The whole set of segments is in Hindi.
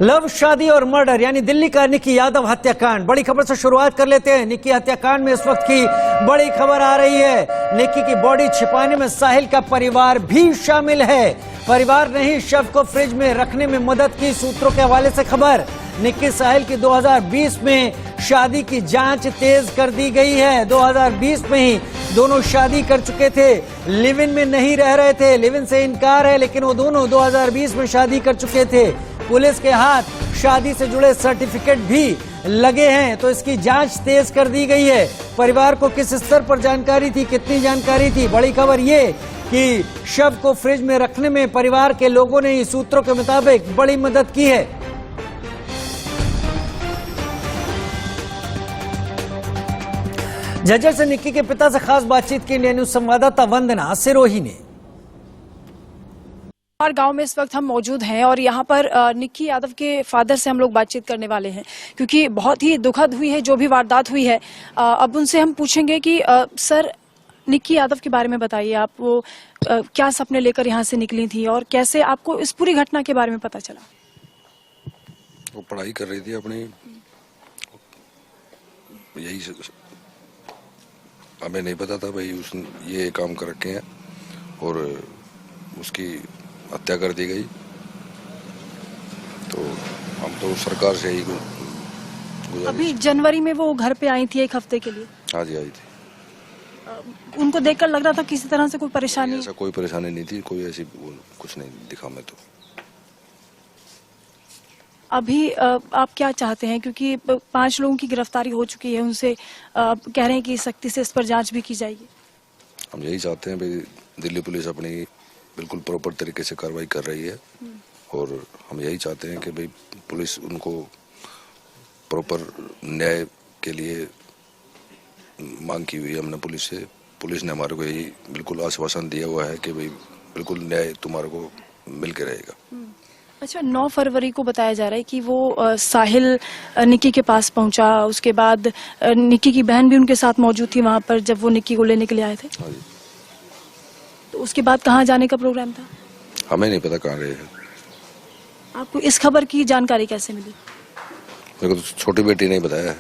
लव, शादी और मर्डर यानी दिल्ली का निक्की यादव हत्याकांड। बड़ी खबर से शुरुआत कर लेते हैं। निक्की हत्याकांड में इस वक्त की बड़ी खबर आ रही है। निक्की की बॉडी छिपाने में साहिल का परिवार भी शामिल है। परिवार ने ही शव को फ्रिज में रखने में मदद की, सूत्रों के हवाले से खबर। निक्की साहिल की 2020 में शादी की जांच तेज कर दी गई है। 2020 में ही दोनों शादी कर चुके थे, लिव इन में नहीं रह रहे थे। लिव इन से इनकार है, लेकिन वो दोनों 2020 में शादी कर चुके थे। पुलिस के हाथ शादी से जुड़े सर्टिफिकेट भी लगे हैं, तो इसकी जांच तेज कर दी गई है। परिवार को किस स्तर पर जानकारी थी, कितनी जानकारी थी? बड़ी खबर ये कि शव को फ्रिज में रखने में परिवार के लोगों ने सूत्रों के मुताबिक बड़ी मदद की है। झज्जर से निक्की के पिता से खास बातचीत की इंडिया न्यूज संवाददाता वंदना सिरोही ने। और गांव में इस वक्त हम मौजूद हैं और यहाँ पर निक्की यादव के फादर से हम लोग बातचीत करने वाले हैं, क्योंकि बहुत ही दुखद हुई है जो भी वारदात हुई है। अब उनसे हम पूछेंगे कि सर, निक्की यादव के बारे में बताइए। आप वो क्या सपने लेकर यहाँ से निकली थी और कैसे आपको इस पूरी घटना के बारे में पता चला? वो पढ़ाई कर रही थी अपनी, यही हमें नहीं पता था भाई उसने ये काम कर रखे हैं और उसकी हत्या कर दी गई। तो हम तो सरकार से ही अभी जनवरी में वो घर पे आई थी 1 हफ्ते के लिए। हाँ जी, आई थी। उनको देखकर लग रहा था किसी तरह से कोई परेशानी? ऐसा कोई परेशानी नहीं थी, कोई ऐसी कुछ नहीं दिखा मैं तो। अभी आप क्या चाहते हैं, क्योंकि 5 लोगों की गिरफ्तारी हो चुकी है, उनसे कह रहे हैं कि सख्ती से इस पर जांच भी की जाएगी। हम यही चाहते हैं भाई, दिल्ली पुलिस अपनी बिल्कुल प्रॉपर तरीके से कार्रवाई कर रही है और हम यही चाहते हैं कि भाई पुलिस उनको प्रॉपर न्याय के लिए मांग की हुई है हमने पुलिस से। पुलिस ने हमारे को यही बिल्कुल आश्वासन दिया हुआ है कि भाई बिल्कुल न्याय तुम्हारे को मिल के रहेगा। अच्छा, 9 फरवरी को बताया जा रहा है कि वो साहिल निक्की के पास पहुंचा, उसके बाद निक्की की बहन भी उनके साथ मौजूद थी वहां पर जब वो निक्की को लेने के लिए आए थे। हाँ जी। तो उसके बाद कहाँ जाने का प्रोग्राम था? हमें नहीं पता कहाँ गए हैं। आपको इस खबर की जानकारी कैसे मिली? मेरे को तो छोटी बेटी ने बताया है।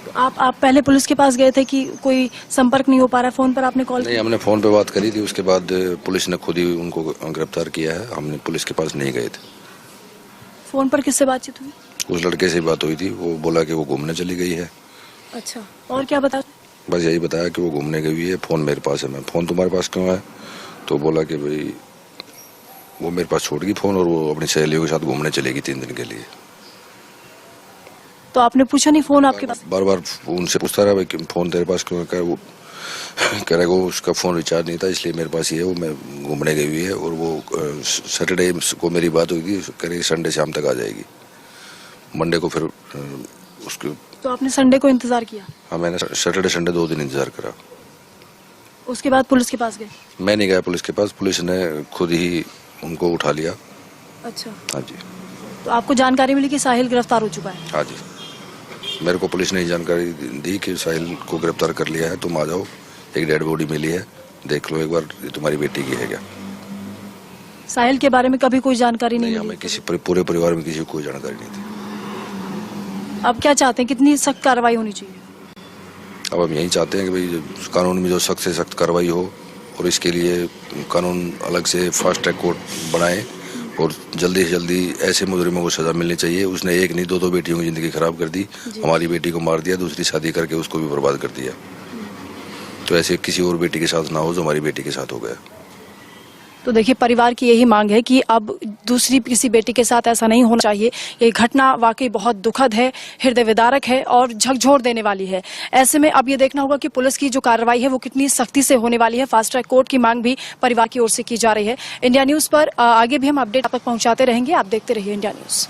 तो आप पहले पुलिस के पास गए थे कि कोई संपर्क नहीं हो पा रहा? फोन पर आपने कॉल नहीं, हमने फोन पे बात करी थी, उसके बाद पुलिस ने खुद ही उनको गिरफ्तार किया है। हमने पुलिस के पास नहीं गए थे। फोन पर किससे बातचीत हुई? उस लड़के से बात हुई थी, वो बोला कि वो घूमने चली गई है। अच्छा, और क्या बता? बस यही बताया कि वो घूमने गई हुई है, फोन मेरे पास है। मैं फोन तुम्हारे पास क्यों है? तो बोला कि भाई वो मेरे पास छोड़ गई फोन और वो अपनी सहेलियों के साथ घूमने चलेगी 3 दिन के लिए। तो आपने पूछा नहीं फोन आपके पास? बार बार उनसे पूछता रहा भाई फोन तेरे पास क्यों है? वो कह रहा है उसका फोन रिचार्ज नहीं था इसलिए मेरे पास ही है, वो मैं घूमने गई हुई है। और वो सैटरडे को मेरी बात हुई थी, कह रही संडे शाम तक आ जाएगी। मंडे को फिर उसके। तो आपने संडे को इंतजार किया? हाँ, मैंने सैटरडे संडे 2 दिन इंतजार करा। उसके बाद पुलिस के पास गए? मैं नहीं गया पुलिस के पास, पुलिस ने खुद ही उनको उठा लिया। अच्छा। हाँ जी। तो आपको जानकारी मिली कि साहिल गिरफ्तार हो चुका है? हाँ जी, मेरे को पुलिस ने जानकारी दी कि साहिल को गिरफ्तार कर लिया है, तुम आ जाओ, एक डेड बॉडी मिली है, देख लो एक बार, ये तुम्हारी बेटी की है क्या। साहिल के बारे में कभी कोई जानकारी नहीं हमें किसी पूरे परिवार में किसी को कोई जानकारी नहीं थी। अब क्या चाहते हैं, कितनी सख्त कार्रवाई होनी चाहिए? अब हम यही चाहते हैं कि भाई कानून में जो सख्त से सख्त कार्रवाई हो और इसके लिए कानून अलग से फास्ट ट्रैक कोर्ट बनाए और जल्दी से जल्दी ऐसे मुजरिमों को सजा मिलनी चाहिए। उसने एक नहीं 2 बेटियों की जिंदगी खराब कर दी, हमारी बेटी को मार दिया, दूसरी शादी करके उसको भी बर्बाद कर दिया। तो ऐसे किसी और बेटी के साथ ना हो जो हमारी बेटी के साथ हो गया। तो देखिए, परिवार की यही मांग है कि अब दूसरी किसी बेटी के साथ ऐसा नहीं होना चाहिए। ये घटना वाकई बहुत दुखद है, हृदय विदारक है और झकझोर देने वाली है। ऐसे में अब ये देखना होगा कि पुलिस की जो कार्रवाई है वो कितनी सख्ती से होने वाली है। फास्ट ट्रैक कोर्ट की मांग भी परिवार की ओर से की जा रही है। इंडिया न्यूज पर आगे भी हम अपडेट आप तक पहुंचाते रहेंगे, आप देखते रहिए इंडिया न्यूज।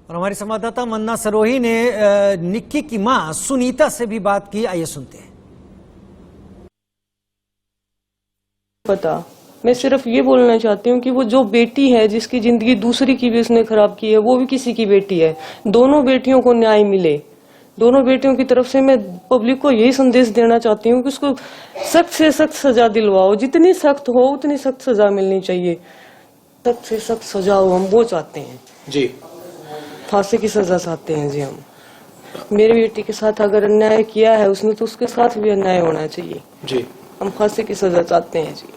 और हमारी संवाददाता वंदना सिरोही ने निक्की की मां सुनीता से भी बात की, आइए सुनते हैं। पता, मैं सिर्फ ये बोलना चाहती हूँ कि वो जो बेटी है जिसकी जिंदगी दूसरी की भी उसने खराब की है, वो भी किसी की बेटी है। दोनों बेटियों को न्याय मिले। दोनों बेटियों की तरफ से मैं पब्लिक को यही संदेश देना चाहती हूँ कि उसको सख्त से सख्त सजा दिलवाओ, जितनी सख्त हो उतनी सख्त सजा मिलनी चाहिए। सख्त से सख्त सजा हो, हम वो चाहते हैं जी। फांसी की सजा चाहते हैं जी हम। मेरी बेटी के साथ अगर अन्याय किया है उसने तो उसके साथ भी अन्याय होना चाहिए जी। हम फांसी की सजा चाहते हैं जी।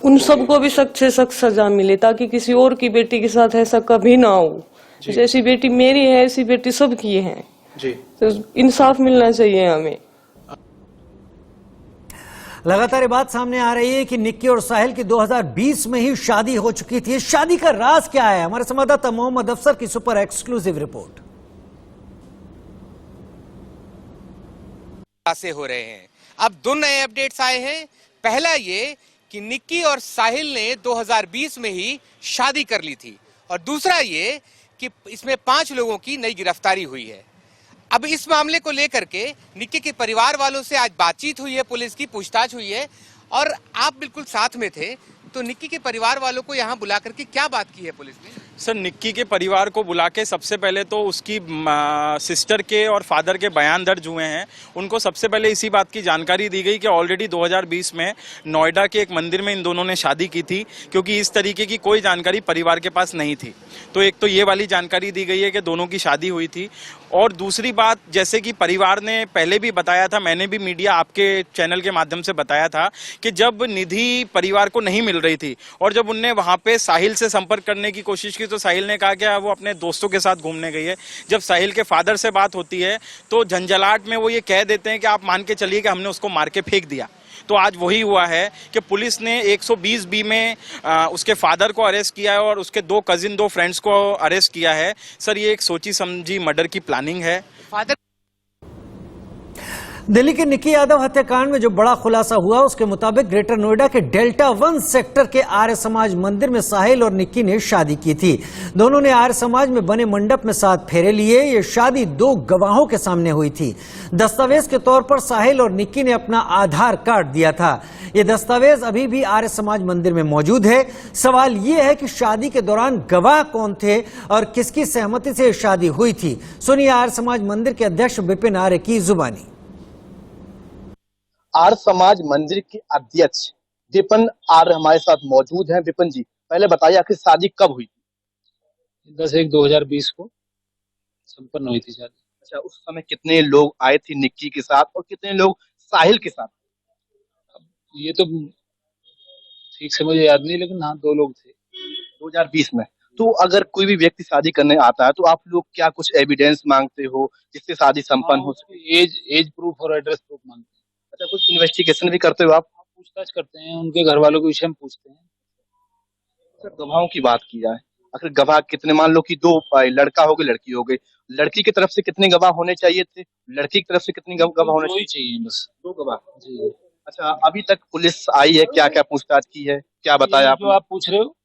उन सबको भी सख्त से सख्त सजा मिले ताकि किसी और की बेटी के साथ ऐसा कभी ना हो। जैसी बेटी मेरी है ऐसी बेटी सबकी है जी। तो इंसाफ मिलना चाहिए हमें। लगातार ये बात सामने आ रही है कि निक्की और साहिल की 2020 में ही शादी हो चुकी थी। शादी का राज क्या है? हमारे संवाददाता मोहम्मद अफसर की सुपर एक्सक्लूसिव रिपोर्ट। से हो रहे हैं। अब दो नए अपडेट्स आए हैं। पहला ये कि निक्की और साहिल ने 2020 में ही शादी कर ली थी और दूसरा ये कि इसमें 5 लोगों की नई गिरफ्तारी हुई है। अब इस मामले को लेकर के निक्की के परिवार वालों से आज बातचीत हुई है, पुलिस की पूछताछ हुई है और आप बिल्कुल साथ में थे, तो निक्की के परिवार वालों को यहाँ बुला करके क्या बात की है पुलिस ने? सर, निक्की के परिवार को बुला के सबसे पहले तो उसकी सिस्टर के और फादर के बयान दर्ज हुए हैं। उनको सबसे पहले इसी बात की जानकारी दी गई कि ऑलरेडी 2020 में नोएडा के एक मंदिर में इन दोनों ने शादी की थी, क्योंकि इस तरीके की कोई जानकारी परिवार के पास नहीं थी। तो एक तो ये वाली जानकारी दी गई है कि दोनों की शादी हुई थी। और दूसरी बात, जैसे कि परिवार ने पहले भी बताया था, मैंने भी मीडिया आपके चैनल के माध्यम से बताया था कि जब निधि परिवार को नहीं मिल रही थी और जब उनने वहां पे साहिल से संपर्क करने की कोशिश की तो साहिल ने कहा कि वो अपने दोस्तों के साथ घूमने गई है। जब साहिल के फादर से बात होती है तो झंझलाहट में वो ये कह देते हैं कि आप मान के चलिए कि हमने उसको मार के फेंक दिया। तो आज वही हुआ है कि पुलिस ने 120B में उसके फादर को अरेस्ट किया है और उसके 2 कजिन 2 फ्रेंड्स को अरेस्ट किया है। सर, ये एक सोची समझी मर्डर की प्लानिंग है। फादर दिल्ली के निक्की यादव हत्याकांड में जो बड़ा खुलासा हुआ उसके मुताबिक ग्रेटर नोएडा के डेल्टा 1 सेक्टर के आर्य समाज मंदिर में साहिल और निक्की ने शादी की थी। दोनों ने आर्य समाज में बने मंडप में 7 फेरे लिए। ये शादी 2 गवाहों के सामने हुई थी। दस्तावेज के तौर पर साहिल और निक्की ने अपना आधार कार्ड दिया था। ये दस्तावेज अभी भी आर्य समाज मंदिर में मौजूद है। सवाल ये है कि शादी के दौरान गवाह कौन थे और किसकी सहमति से शादी हुई थी। सुनिए आर्य समाज मंदिर के अध्यक्ष विपिन आर्य की जुबानी। आर्य समाज मंदिर के अध्यक्ष विपिन आर्य हमारे साथ मौजूद हैं। विपिन जी, पहले बताइए आखिर शादी कब हुई थी? 10/1/2020 को संपन्न हुई थी शादी। अच्छा, उस समय कितने लोग आए थे निक्की के साथ और कितने लोग साहिल के साथ? ये तो ठीक से मुझे याद नहीं, लेकिन हाँ 2 लोग थे 2020 में। तो अगर कोई भी व्यक्ति शादी करने आता है तो आप लोग क्या कुछ एविडेंस मांगते हो जिससे शादी संपन्न हो सके? एज प्रूफ और एड्रेस प्रूफ मांगते हैं। अच्छा, कुछ इन्वेस्टिगेशन भी करते हो आप? पूछताछ करते हैं, उनके घर वालों के विषय में पूछते हैं। सर, गवाहों की बात की जाए, आखिर गवाह कितने? मान लो कि 2 लड़का हो गए लड़की हो गई, लड़की की तरफ से कितने गवाह होने चाहिए थे, लड़की की तरफ से कितने गवाह होने चाहिए? बस 2 गवाह जी। अच्छा, अभी तक पुलिस आई है, क्या क्या पूछताछ की है, क्या बताया जो आप पूछ रहे हो?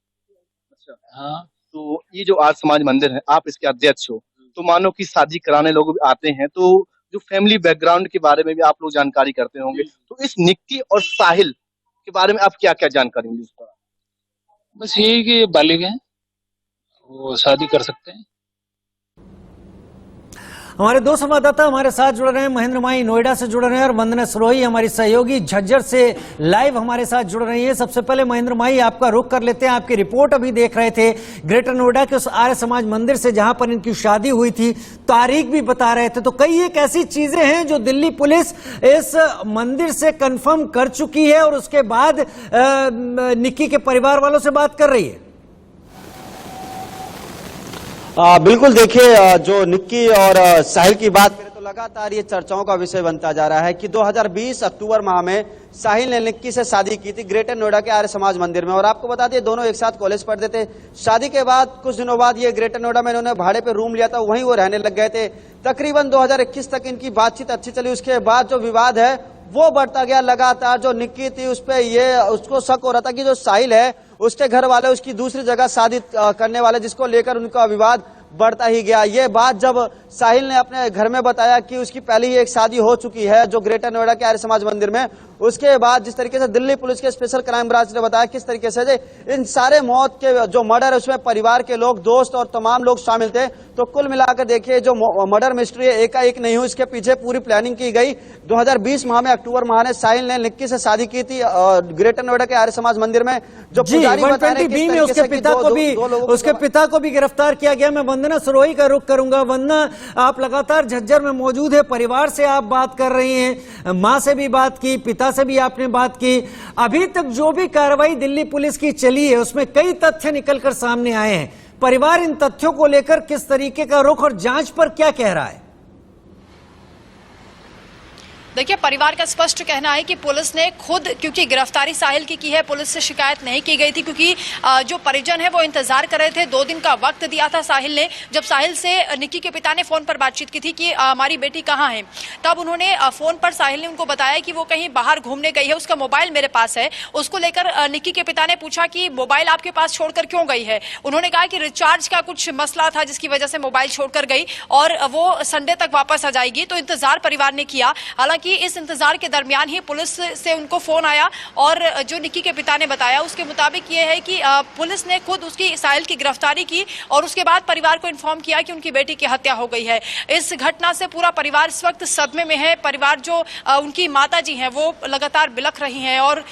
अच्छा, हाँ। तो ये जो आर्य समाज मंदिर है, आप इसके अध्यक्ष हो, तो मानो कि शादी कराने लोग आते हैं तो जो फैमिली बैकग्राउंड के बारे में भी आप लोग जानकारी करते होंगे, तो इस निक्की और साहिल के बारे में आप क्या क्या जानकारी मिली? बस यही कि ये बालिग हैं, वो शादी कर सकते हैं। हमारे 2 संवाददाता हमारे साथ जुड़ रहे हैं। महेंद्र माई नोएडा से जुड़ रहे हैं और वंदना सरोही हमारी सहयोगी झज्जर से लाइव हमारे साथ जुड़ रही है। सबसे पहले महेंद्र माई, आपका रुख कर लेते हैं। आपकी रिपोर्ट अभी देख रहे थे ग्रेटर नोएडा के उस आर्य समाज मंदिर से जहां पर इनकी शादी हुई थी, तारीख भी बता रहे थे। तो कई एक ऐसी चीजें हैं जो दिल्ली पुलिस इस मंदिर से कंफर्म कर चुकी है और उसके बाद निक्की के परिवार वालों से बात कर रही है। बिल्कुल, देखिए जो निक्की और साहिल की बात करें तो लगातार ये चर्चाओं का विषय बनता जा रहा है कि 2020 अक्टूबर माह में साहिल ने निक्की से शादी की थी ग्रेटर नोएडा के आर्य समाज मंदिर में। और आपको बता दें दोनों एक साथ कॉलेज पढ़ते थे। शादी के बाद कुछ दिनों बाद ये ग्रेटर नोएडा में इन्होंने भाड़े पे रूम लिया था, वहीं वो रहने लग गए थे। तकरीबन 2021 तक इनकी बातचीत अच्छी चली। उसके बाद जो विवाद है वो बढ़ता गया लगातार। जो निक्की थी उस पर ये उसको शक हो रहा था कि जो साहिल है उसके घर वाले उसकी दूसरी जगह शादी करने वाले, जिसको लेकर उनका विवाद बढ़ता ही गया। ये बात जब साहिल ने अपने घर में बताया कि उसकी पहले ही एक शादी हो चुकी है जो ग्रेटर नोएडा के आर्य समाज मंदिर में, उसके बाद जिस तरीके से दिल्ली पुलिस के स्पेशल क्राइम ब्रांच ने बताया किस तरीके से इन सारे मौत के जो मर्डर है उसमें परिवार के लोग, दोस्त और तमाम लोग शामिल थे। तो कुल मिलाकर देखिए जो मर्डर मिस्ट्री है एकाएक नहीं हुई, इसके पीछे पूरी प्लानिंग की गई। 2020 माह में अक्टूबर माह में साहिल ने निक्की से शादी की थी ग्रेटर नोएडा के आर्य समाज मंदिर में। जो पुजारी बता रहे हैं में उसके पिता को भी गिरफ्तार किया गया। मैं वंदना सरोही का रुख करूंगा। वंदना, आप लगातार झज्जर में मौजूद है, परिवार से आप बात कर रही हैं, मां से भी बात की, पिता से भी आपने बात की। अभी तक जो भी कार्रवाई दिल्ली पुलिस की चली है उसमें कई तथ्य निकलकर सामने आए हैं। परिवार इन तथ्यों को लेकर किस तरीके का रुख और जांच पर क्या कह रहा है? देखिए, परिवार का स्पष्ट कहना है कि पुलिस ने खुद, क्योंकि गिरफ्तारी साहिल की है, पुलिस से शिकायत नहीं की गई थी क्योंकि जो परिजन है वो इंतजार कर रहे थे। 2 दिन का वक्त दिया था साहिल ने। जब साहिल से निक्की के पिता ने फोन पर बातचीत की थी कि हमारी बेटी कहाँ है, तब उन्होंने फोन पर साहिल ने उनको बताया कि वो कहीं बाहर घूमने गई है, उसका मोबाइल मेरे पास है। उसको लेकर निक्की के पिता ने पूछा कि मोबाइल आपके पास छोड़कर क्यों गई है। उन्होंने कहा कि रिचार्ज का कुछ मसला था जिसकी वजह से मोबाइल छोड़कर गई और वो संडे तक वापस आ जाएगी। तो इंतजार परिवार ने किया। हालांकि कि इस इंतजार के दरमियान ही पुलिस से उनको फोन आया और जो निक्की के पिता ने बताया उसके मुताबिक ये है कि पुलिस ने खुद उसकी साहिल की गिरफ्तारी की और उसके बाद परिवार को इन्फॉर्म किया कि उनकी बेटी की हत्या हो गई है। इस घटना से पूरा परिवार इस वक्त सदमे में है। परिवार जो उनकी माता जी हैं वो लगातार बिलख रही हैं और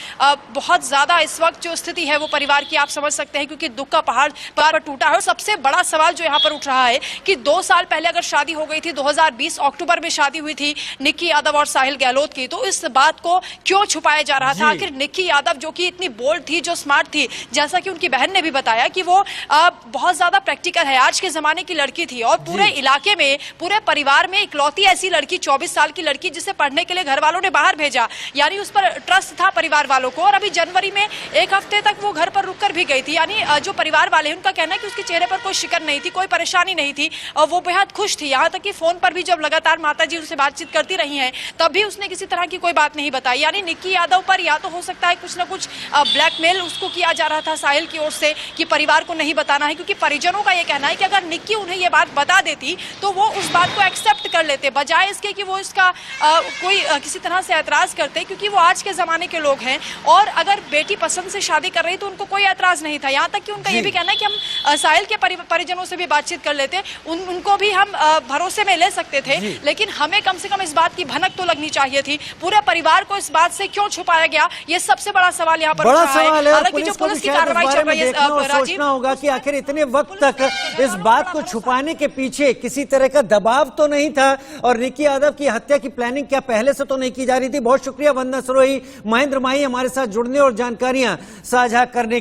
बहुत ज्यादा इस वक्त जो स्थिति है वो परिवार की आप समझ सकते हैं, क्योंकि दुख का पहाड़ टूटा है। और सबसे बड़ा सवाल जो यहाँ पर उठ रहा है कि 2 साल पहले अगर शादी हो गई थी, 2020 अक्टूबर में शादी हुई थी निक्की यादव और साहिल गहलोत की, तो इस बात को क्यों छुपाया जा रहा था? आखिर निक्की यादव जो कि इतनी बोल्ड थी, जो स्मार्ट थी, जैसा कि उनकी बहन ने भी बताया कि वो बहुत ज्यादा प्रैक्टिकल है, आज के जमाने की लड़की थी और पूरे इलाके में, पूरे परिवार में इकलौती ऐसी लड़की, 24 साल की लड़की जिसे पढ़ने के लिए घर वालों ने बाहर भेजा, यानी उस पर ट्रस्ट था परिवार वालों को। और अभी जनवरी में 1 हफ्ते तक वो घर पर रुककर भी गई थी, यानी जो परिवार वाले हैं उनका कहना है कि उसके चेहरे पर कोई शिकन नहीं थी, कोई परेशानी नहीं थी और वो बेहद खुश थी। यहाँ तक कि फोन पर भी जब लगातार माताजी उससे बातचीत करती रही हैं तब भी उसने किसी तरह की कोई बात नहीं बताई। यानी निक्की यादव पर या तो हो सकता है कुछ ना कुछ ब्लैकमेल उसको किया जा रहा था साहिल की ओर से कि परिवार को नहीं बताना है, क्योंकि परिजनों का ये कहना है कि अगर निक्की उन्हें ये बात बता देती तो वो उस बात को एक्सेप्ट कर लेते, बजाय इसके कि वो इसका कोई किसी तरह से ऐतराज करते, क्योंकि वो आज के जमाने के लोग हैं और अगर बेटी पसंद से शादी कर रही तो उनको कोई ऐतराज नहीं था। यहाँ तक कि उनका ये भी कहना है कि हम साहिल के परिजनों से भी बातचीत कर लेते, उनको भी हम भरोसे में ले सकते थे, लेकिन हमें कम से कम इस बात की भनक तो लगनी चाहिए थी। पूरे परिवार को इस बात से क्यों छुपाया गया, ये सबसे बड़ा सवाल यहाँ पर बड़ा सवाल है। हालांकि जो पुलिस की कार्रवाई चल रही है, सोचना होगा कि आखिर इतने वक्त तक इस बात को छुपाने के पीछे किसी तरह का दबाव तो नहीं था और निक्की यादव की हत्या की प्लानिंग क्या पहले से तो नहीं की जा रही थी? बहुत शुक्रिया वंदना सरोही, महेंद्र माही हमारे साथ जुड़ने और जानकारियां साझा करने